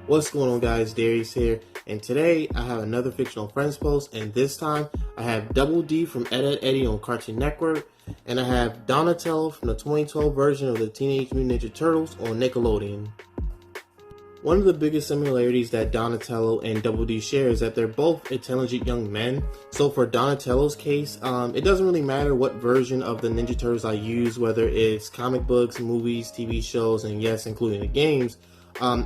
What's going on, guys? Darius here, and today I have another Fictional Friends post, and this time I have Double D from Ed, Eddy on Cartoon Network, and I have Donatello from the 2012 version of the Teenage Mutant Ninja Turtles on Nickelodeon. One of the biggest similarities that Donatello and Double D share is that they're both intelligent young men. So for Donatello's case, it doesn't really matter what version of the Ninja Turtles I use, whether it's comic books, movies, TV shows, and yes, including the games.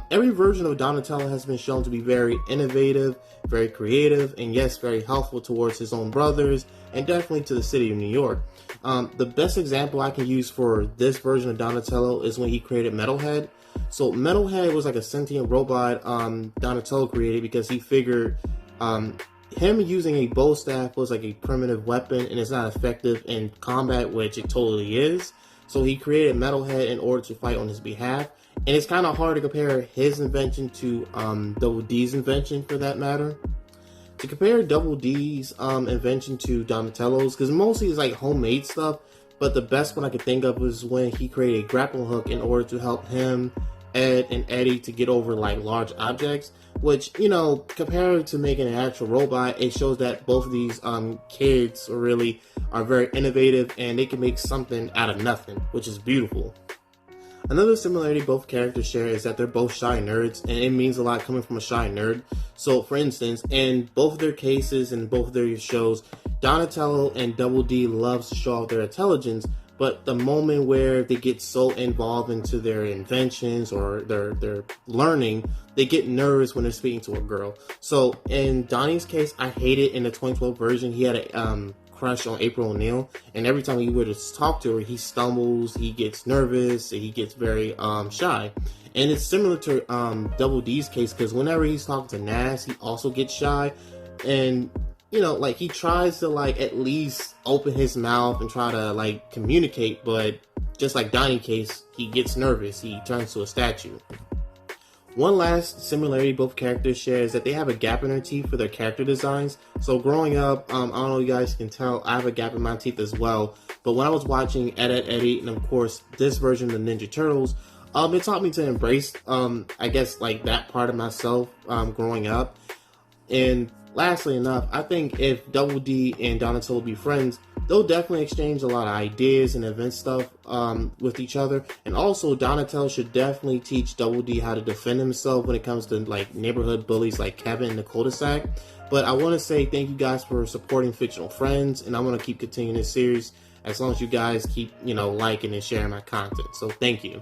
Every version of Donatello has been shown to be very innovative, very creative, and yes, very helpful towards his own brothers, and definitely to the city of New York. The best example I can use for this version of Donatello is when he created Metalhead. So Metalhead was like a sentient robot Donatello created because he figured him using a bow staff was like a primitive weapon and it's not effective in combat, which it totally is. So he created Metalhead in order to fight on his behalf. And it's kind of hard to compare his invention to Double D's invention, for that matter. To compare Double D's invention to Donatello's, because mostly it's like homemade stuff, but the best one I could think of was when he created a grappling hook in order to help him, Ed, and Eddie to get over like large objects, which, you know, compared to making an actual robot, it shows that both of these kids really are very innovative and they can make something out of nothing, which is beautiful. Another similarity both characters share is that they're both shy nerds, and it means a lot coming from a shy nerd. So, for instance, in both of their cases and both of their shows, Donatello and Double D loves to show off their intelligence, but the moment where they get so involved into their inventions or their learning, they get nervous when they're speaking to a girl. So, in Donnie's case, I hate it in the 2012 version. He had a crush on April O'Neil, and every time he would talk to her, he stumbles, he gets nervous, he gets very shy. And it's similar to Double D's case, because whenever he's talking to Nas, he also gets shy, and you know, like, he tries to like at least open his mouth and try to like communicate, but just like Donnie's case, he gets nervous, he turns to a statue. One last similarity both characters share is that they have a gap in their teeth for their character designs. So growing up, I don't know if you guys can tell, I have a gap in my teeth as well. But when I was watching Ed, Eddy, and of course this version of the Ninja Turtles, it taught me to embrace, I guess, like that part of myself growing up. And lastly enough, I think if Double D and Donatello be friends, they'll definitely exchange a lot of ideas and invent stuff with each other. And also, Donatello should definitely teach Double D how to defend himself when it comes to like neighborhood bullies like Kevin in the cul-de-sac. But I want to say thank you guys for supporting Fictional Friends, and I'm going to keep continuing this series as long as you guys keep, you know, liking and sharing my content. So thank you.